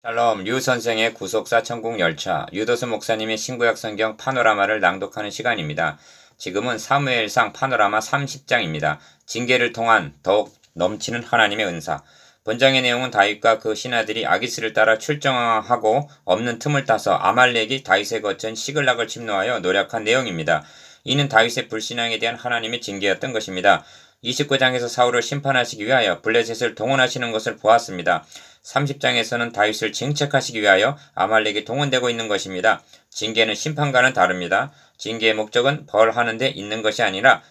샬롬, 류 선생의 구속사 천국 열차, 유도수 목사님의 신구약 성경 파노라마를 낭독하는 시간입니다. 지금은 사무엘상 파노라마 30장입니다. 징계를 통한 더욱 넘치는 하나님의 은사. 본장의 내용은 다윗과 그 신하들이 아기스를 따라 출정하고 없는 틈을 타서 아말렉이 다윗에 거친 시글락을 침노하여 노력한 내용입니다. 이는 다윗의 불신앙에 대한 하나님의 징계였던 것입니다. 29장에서 사울을 심판하시기 위하여 블레셋을 동원하시는 것을 보았습니다. 30장에서는 다윗을 징책하시기 위하여 아말렉이 동원되고 있는 것입니다. 징계는 심판과는 다릅니다. 징계의 목적은 벌하는 데 있는 것이 아니라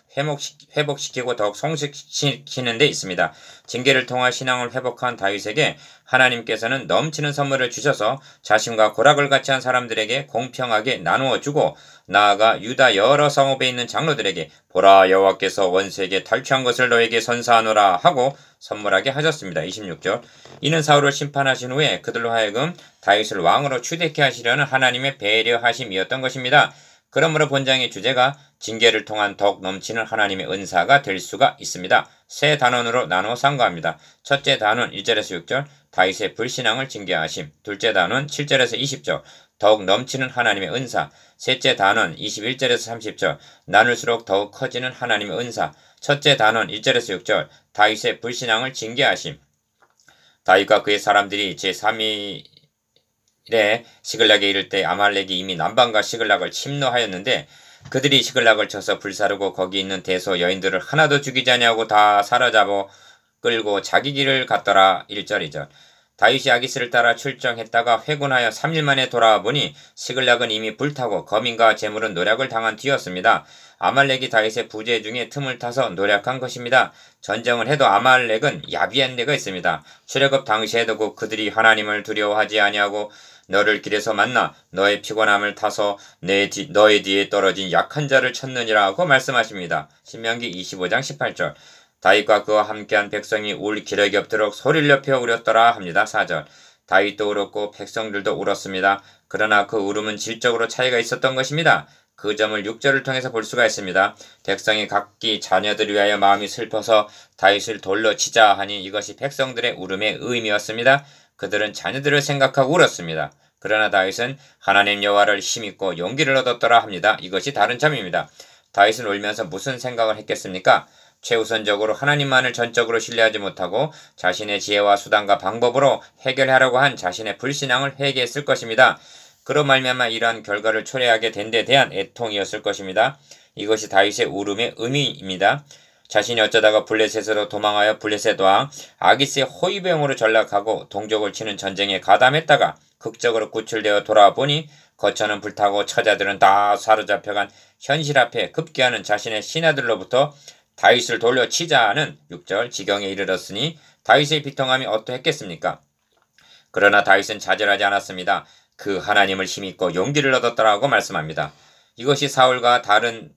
회복시키고 더욱 성숙시키는 데 있습니다. 징계를 통한 신앙을 회복한 다윗에게 하나님께서는 넘치는 선물을 주셔서 자신과 고락을 같이 한 사람들에게 공평하게 나누어 주고 나아가 유다 여러 성읍에 있는 장로들에게 보라 여호와께서 원수에게 탈취한 것을 너에게 선사하노라 하고 선물하게 하셨습니다. 26절. 이는 사울을 심판하신 후에 그들로 하여금 다윗을 왕으로 추대케 하시려는 하나님의 배려하심이었던 것입니다. 그러므로 본장의 주제가 징계를 통한 더욱 넘치는 하나님의 은사가 될 수가 있습니다. 세 단원으로 나누어 상고합니다. 첫째 단원 1절에서 6절 다윗의 불신앙을 징계하심. 둘째 단원 7절에서 20절 더욱 넘치는 하나님의 은사. 셋째 단원 21절에서 30절 나눌수록 더욱 커지는 하나님의 은사. 첫째 단원 1절에서 6절 다윗의 불신앙을 징계하심. 다윗과 그의 사람들이 제3일에 시글락에 이를 때 아말렉이 이미 남방과 시글락을 침노하였는데 그들이 시글락을 쳐서 불사르고 거기 있는 대소 여인들을 하나도 죽이지 아니하고 다 사로잡아 끌고 자기 길을 갔더라. 1절 2절 다윗이 아기스를 따라 출정했다가 회군하여 3일 만에 돌아와 보니 시글락은 이미 불타고 거민과 재물은 노략을 당한 뒤였습니다. 아말렉이 다윗의 부재 중에 틈을 타서 노략한 것입니다. 전쟁을 해도 아말렉은 야비한 데가 있습니다. 출애굽 당시에도 그들이 하나님을 두려워하지 아니하고 너를 길에서 만나 너의 피곤함을 타서 너의 뒤에 떨어진 약한 자를 쳤느니라고 말씀하십니다. 신명기 25장 18절 다윗과 그와 함께한 백성이 울 기력이 없도록 소리를 높여 울었더라 합니다. 4절 다윗도 울었고 백성들도 울었습니다. 그러나 그 울음은 질적으로 차이가 있었던 것입니다. 그 점을 6절을 통해서 볼 수가 있습니다. 백성이 각기 자녀들을 위하여 마음이 슬퍼서 다윗을 돌로 치자 하니 이것이 백성들의 울음의 의미였습니다. 그들은 자녀들을 생각하고 울었습니다. 그러나 다윗은 하나님 여호와를 힘입고 용기를 얻었더라 합니다. 이것이 다른 점입니다. 다윗은 울면서 무슨 생각을 했겠습니까? 최우선적으로 하나님만을 전적으로 신뢰하지 못하고 자신의 지혜와 수단과 방법으로 해결하려고 한 자신의 불신앙을 회개했을 것입니다. 그로 말미암아 이러한 결과를 초래하게 된 데 대한 애통이었을 것입니다. 이것이 다윗의 울음의 의미입니다. 자신이 어쩌다가 블레셋으로 도망하여 블레셋 왕 아기스의 호위병으로 전락하고 동족을 치는 전쟁에 가담했다가 극적으로 구출되어 돌아와 보니 거처는 불타고 처자들은 다 사로잡혀간 현실 앞에 급기야는 자신의 신하들로부터 다윗을 돌려 치자는 6절 지경에 이르렀으니 다윗의 비통함이 어떠했겠습니까? 그러나 다윗은 좌절하지 않았습니다. 그 하나님을 힘입고 용기를 얻었더라고 말씀합니다. 이것이 사울과 다른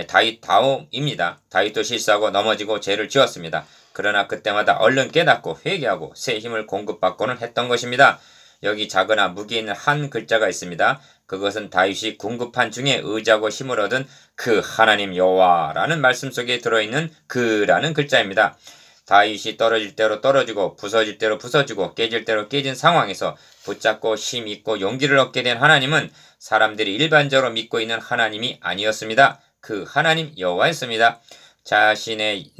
다윗다움입니다. 다윗도 실수하고 넘어지고 죄를 지었습니다. 그러나 그때마다 얼른 깨닫고 회개하고 새 힘을 공급받고는 했던 것입니다. 여기 작으나 무게 있는 한 글자가 있습니다. 그것은 다윗이 궁급한 중에 의지하고 힘을 얻은 그 하나님 여호와라는 말씀 속에 들어있는 그라는 글자입니다. 다윗이 떨어질 대로 떨어지고 부서질 대로 부서지고 깨질 대로 깨진 상황에서 붙잡고 힘 있고 용기를 얻게 된 하나님은 사람들이 일반적으로 믿고 있는 하나님이 아니었습니다. 그 하나님 여호와였습니다. 자신의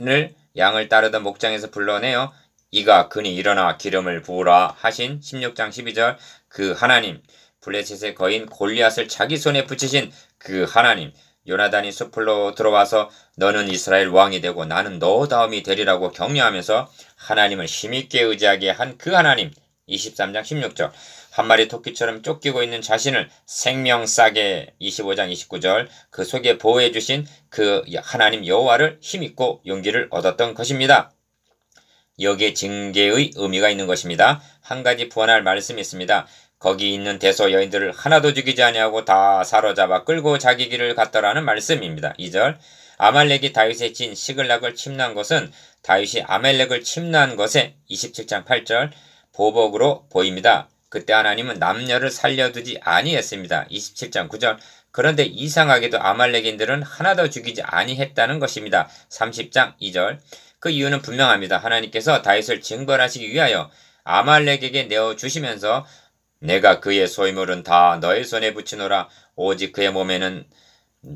양을 따르던 목장에서 불러내어 이가 그니 일어나 기름을 부으라 하신 16장 12절 그 하나님 블레셋의 거인 골리앗을 자기 손에 붙이신 그 하나님 요나단이 숲으로 들어와서 너는 이스라엘 왕이 되고 나는 너 다음이 되리라고 격려하면서 하나님을 힘있게 의지하게 한 그 하나님 23장 16절 한 마리 토끼처럼 쫓기고 있는 자신을 생명싸게 25장 29절 그 속에 보호해 주신 그 하나님 여호와를 힘입고 용기를 얻었던 것입니다. 여기에 징계의 의미가 있는 것입니다. 한 가지 부원할 말씀이 있습니다. 거기 있는 대소 여인들을 하나도 죽이지 아니하고 다 사로잡아 끌고 자기 길을 갔더라는 말씀입니다. 2절 아말렉이 다윗의 진 시글락을 침노한 것은 다윗이 아말렉을 침노한 것의 27장 8절 보복으로 보입니다. 그때 하나님은 남녀를 살려두지 아니했습니다. 27장 9절 그런데 이상하게도 아말렉인들은 하나도 죽이지 아니했다는 것입니다. 30장 2절 그 이유는 분명합니다. 하나님께서 다윗을 징벌하시기 위하여 아말렉에게 내어주시면서 내가 그의 소유물은 다 너의 손에 붙이노라. 오직 그의 몸에는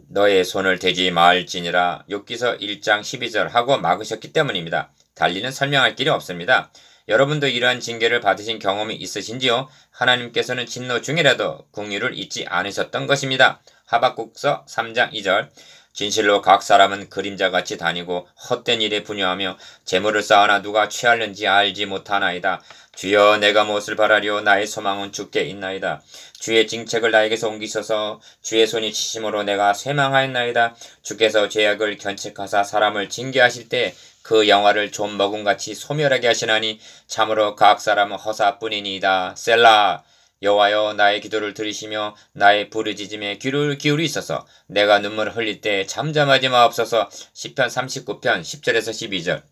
너의 손을 대지 말지니라. 욥기서 1장 12절 하고 막으셨기 때문입니다. 달리는 설명할 길이 없습니다. 여러분도 이러한 징계를 받으신 경험이 있으신지요? 하나님께서는 진노 중이라도 긍휼을 잊지 않으셨던 것입니다. 하박국서 3장 2절 진실로 각 사람은 그림자같이 다니고 헛된 일에 분유하며 재물을 쌓아나 누가 취하는지 알지 못하나이다. 주여 내가 무엇을 바라리오. 나의 소망은 주께 있나이다. 주의 징책을 나에게서 옮기셔서 주의 손이 치심으로 내가 쇠망하였나이다. 주께서 죄악을 견책하사 사람을 징계하실 때 그 영화를 좀 먹음같이 소멸하게 하시나니 참으로 각 사람은 허사뿐이니이다. 셀라. 여호와여 나의 기도를 들으시며 나의 부르짖음에 귀를 기울이소서. 내가 눈물을 흘릴 때 잠잠하지 마옵소서. 시편 39편 10절에서 12절.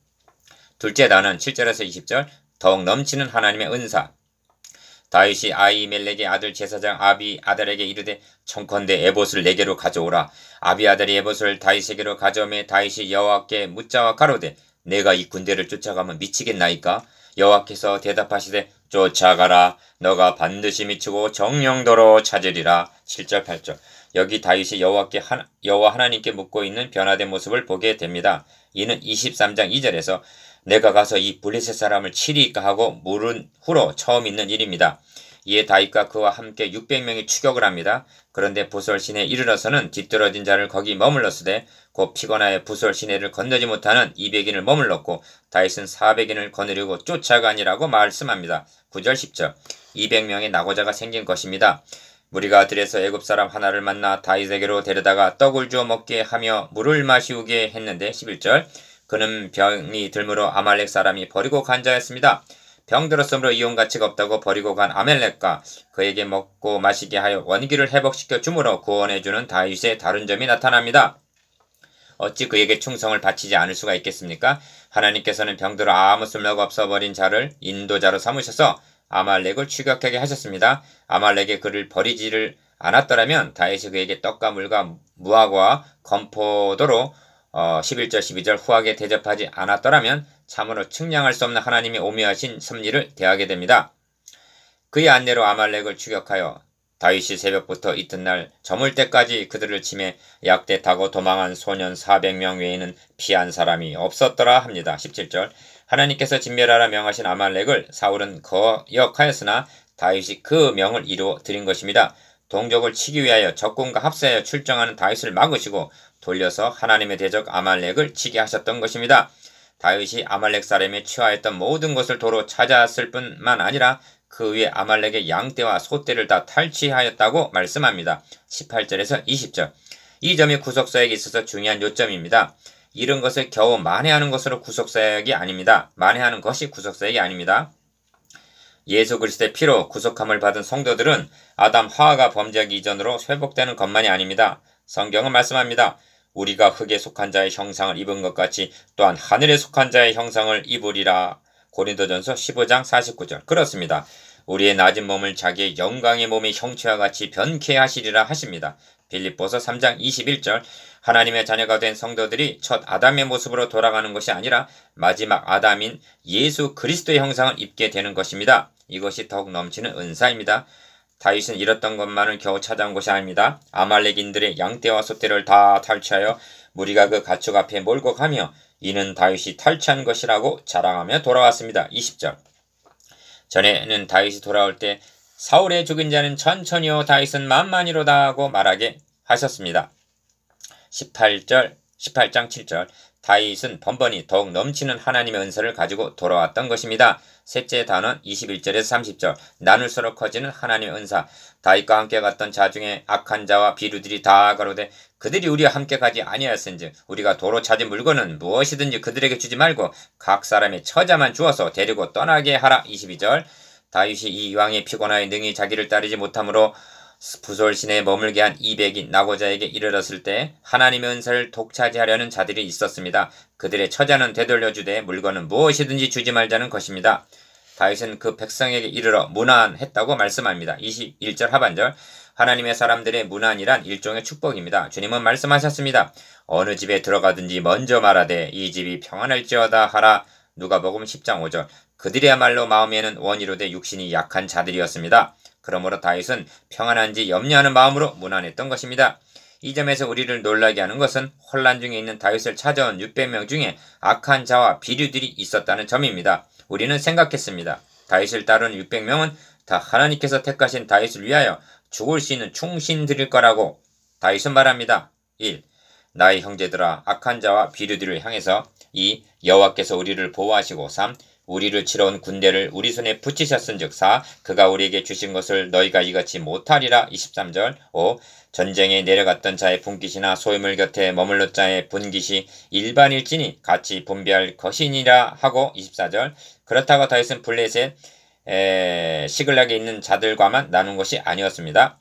둘째 단은 7절에서 20절. 더욱 넘치는 하나님의 은사. 다윗이 아히멜렉의 아들 제사장 아비 아달에게 이르되 청컨대 에봇을 내게로 가져오라. 아비 아달이 에봇을 다윗에게로 가져오매 다윗이 여호와께 묻자와 가로되 내가 이 군대를 쫓아가면 미치겠나이까? 여호와께서 대답하시되 쫓아가라. 너가 반드시 미치고 정령도로 찾으리라. 7절 8절. 여기 다윗이 여호와 하나님께 묻고 있는 변화된 모습을 보게 됩니다. 이는 23장 2절에서 내가 가서 이 블레셋 사람을 치리까 하고 물은 후로 처음 있는 일입니다. 이에 다윗과 그와 함께 600명이 추격을 합니다. 그런데 부솔 시내에 이르러서는 뒤떨어진 자를 거기 머물렀으되 곧 피곤하여 부솔 시내를 건너지 못하는 200인을 머물렀고 다윗은 400인을 거느리고 쫓아가니라고 말씀합니다. 9절 10절. 200명의 낙오자가 생긴 것입니다. 무리가 들에서 애굽 사람 하나를 만나 다윗에게로 데려다가 떡을 주어 먹게 하며 물을 마시우게 했는데 11절. 그는 병이 들므로 아말렉 사람이 버리고 간 자였습니다. 병 들었으므로 이용 가치가 없다고 버리고 간 아말렉과 그에게 먹고 마시게 하여 원기를 회복시켜 주므로 구원해주는 다윗의 다른 점이 나타납니다. 어찌 그에게 충성을 바치지 않을 수가 있겠습니까? 하나님께서는 병들어 아무 쓸모가 없어 버린 자를 인도자로 삼으셔서 아말렉을 추격하게 하셨습니다. 아말렉이 그를 버리지를 않았더라면 다윗이 그에게 떡과 물과 무화과와 건포도로 11절 12절 후하게 대접하지 않았더라면 참으로 측량할 수 없는 하나님의 오묘하신 섭리를 대하게 됩니다. 그의 안내로 아말렉을 추격하여 다윗이 새벽부터 이튿날 저물 때까지 그들을 치매 약대 타고 도망한 소년 400명 외에는 피한 사람이 없었더라 합니다. 17절. 하나님께서 진멸하라 명하신 아말렉을 사울은 거역하였으나 다윗이 그 명을 이루어 드린 것입니다. 동족을 치기 위하여 적군과 합세하여 출정하는 다윗을 막으시고 돌려서 하나님의 대적 아말렉을 치게 하셨던 것입니다. 다윗이 아말렉 사람이 취하였던 모든 것을 도로 찾아왔을 뿐만 아니라 그 위에 아말렉의 양떼와 소떼를 다 탈취하였다고 말씀합니다. 18절에서 20절. 이 점이 구속사역에 있어서 중요한 요점입니다. 이런 것을 겨우 만회하는 것으로 구속사역이 아닙니다. 만회하는 것이 구속사역이 아닙니다. 예수 그리스도의 피로 구속함을 받은 성도들은 아담 하와가 범죄하기 이전으로 회복되는 것만이 아닙니다. 성경은 말씀합니다. 우리가 흙에 속한 자의 형상을 입은 것 같이 또한 하늘에 속한 자의 형상을 입으리라. 고린도전서 15장 49절. 그렇습니다. 우리의 낮은 몸을 자기의 영광의 몸의 형체와 같이 변케 하시리라 하십니다. 빌립보서 3장 21절. 하나님의 자녀가 된 성도들이 첫 아담의 모습으로 돌아가는 것이 아니라 마지막 아담인 예수 그리스도의 형상을 입게 되는 것입니다. 이것이 더욱 넘치는 은사입니다. 다윗은 잃었던 것만을 겨우 찾아온 것이 아닙니다. 아말렉인들의 양떼와 소떼를 다 탈취하여 무리가 그 가축 앞에 몰고 가며 이는 다윗이 탈취한 것이라고 자랑하며 돌아왔습니다. 20절. 전에는 다윗이 돌아올 때 사울의 죽인 자는 천천히요 다윗은 만만히로다 하고 말하게 하셨습니다. 18장 7절. 다윗은 번번이 더욱 넘치는 하나님의 은사를 가지고 돌아왔던 것입니다. 셋째 단원 21절에서 30절. 나눌수록 커지는 하나님의 은사. 다윗과 함께 갔던 자 중에 악한 자와 비류들이 다 가로되 그들이 우리와 함께 가지 아니하였은즉 우리가 도로 찾은 물건은 무엇이든지 그들에게 주지 말고 각 사람의 처자만 주어서 데리고 떠나게 하라. 22절. 다윗이 이 왕의 피곤하여 능히 자기를 따르지 못하므로 부솔 시내에 머물게 한 200인 낙오자에게 이르렀을 때 하나님의 은사를 독차지하려는 자들이 있었습니다. 그들의 처자는 되돌려주되 물건은 무엇이든지 주지 말자는 것입니다. 다윗은 그 백성에게 이르러 문안했다고 말씀합니다. 21절 하반절. 하나님의 사람들의 문안이란 일종의 축복입니다. 주님은 말씀하셨습니다. 어느 집에 들어가든지 먼저 말하되 이 집이 평안할지어다 하라. 누가복음 10장 5절. 그들이야말로 마음에는 원이로되 육신이 약한 자들이었습니다. 그러므로 다윗은 평안한지 염려하는 마음으로 문안했던 것입니다. 이 점에서 우리를 놀라게 하는 것은 혼란 중에 있는 다윗을 찾아온 600명 중에 악한 자와 비류들이 있었다는 점입니다. 우리는 생각했습니다. 다윗을 따르는 600명은 다 하나님께서 택하신 다윗을 위하여 죽을 수 있는 충신들일 거라고 다윗은 말합니다. 1. 나의 형제들아 악한 자와 비류들을 향해서 2. 여호와께서 우리를 보호하시고 3. 우리를 치러 온 군대를 우리 손에 붙이셨은즉 4. 그가 우리에게 주신 것을 너희가 이같이 못하리라 23절 5. 전쟁에 내려갔던 자의 분깃이나 소유물 곁에 머물렀 자의 분깃이 일반일진이 같이 분배할 것이니라 하고 24절. 그렇다고 다윗은 블레셋 시글락에 있는 자들과만 나눈 것이 아니었습니다.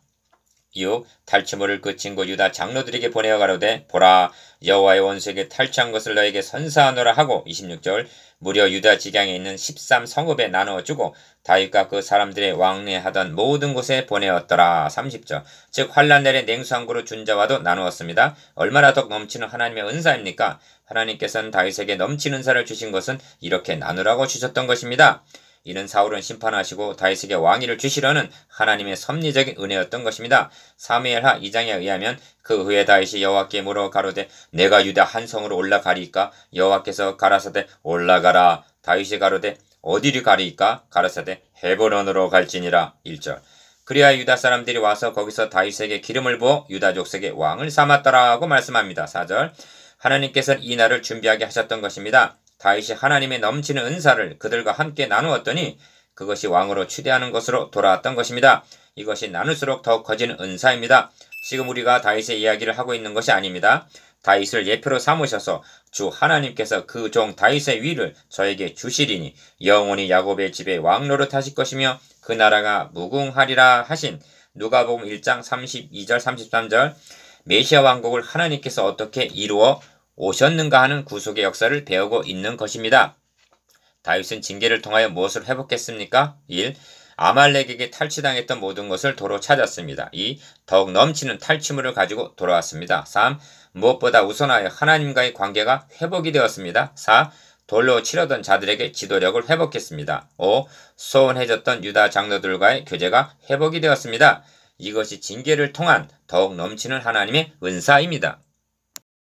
이후 탈취물을 그 친구 유다 장로들에게 보내어 가로되 보라 여호와의 원수에게 탈취한 것을 너에게 선사하노라 하고 26절. 무려 유다 지경에 있는 13성읍에 나누어 주고 다윗과 그 사람들의 왕래하던 모든 곳에 보내었더라 30절. 즉 환난 내래 냉수 한 그릇 준 자와도 나누었습니다. 얼마나 더 넘치는 하나님의 은사입니까? 하나님께서는 다윗에게 넘치는 은사를 주신 것은 이렇게 나누라고 주셨던 것입니다. 이는 사울은 심판하시고 다윗에게 왕위를 주시려는 하나님의 섭리적인 은혜였던 것입니다. 사무엘하 2장에 의하면 그 후에 다윗이 여호와께 물어 가로되 내가 유다 한 성으로 올라가리이까? 여호와께서 가라사대 올라가라. 다윗이 가로되 어디를 가리이까? 가라사대 헤브론으로 갈지니라. 1절. 그리하여 유다 사람들이 와서 거기서 다윗에게 기름을 부어 유다 족속의 왕을 삼았더라고 말씀합니다. 4절. 하나님께서는 이 날을 준비하게 하셨던 것입니다. 다윗이 하나님의 넘치는 은사를 그들과 함께 나누었더니 그것이 왕으로 추대하는 것으로 돌아왔던 것입니다. 이것이 나눌수록 더욱 커지는 은사입니다. 지금 우리가 다윗의 이야기를 하고 있는 것이 아닙니다. 다윗을 예표로 삼으셔서 주 하나님께서 그 종 다윗의 위를 저에게 주시리니 영원히 야곱의 집에 왕노릇 하실 것이며 그 나라가 무궁하리라 하신 누가복음 1장 32절 33절. 메시아 왕국을 하나님께서 어떻게 이루어 오셨는가 하는 구속의 역사를 배우고 있는 것입니다. 다윗은 징계를 통하여 무엇을 회복했습니까? 1. 아말렉에게 탈취당했던 모든 것을 도로 찾았습니다. 2. 더욱 넘치는 탈취물을 가지고 돌아왔습니다. 3. 무엇보다 우선하여 하나님과의 관계가 회복이 되었습니다. 4. 돌로 치려던 자들에게 지도력을 회복했습니다. 5. 소원해졌던 유다 장로들과의 교제가 회복이 되었습니다. 이것이 징계를 통한 더욱 넘치는 하나님의 은사입니다.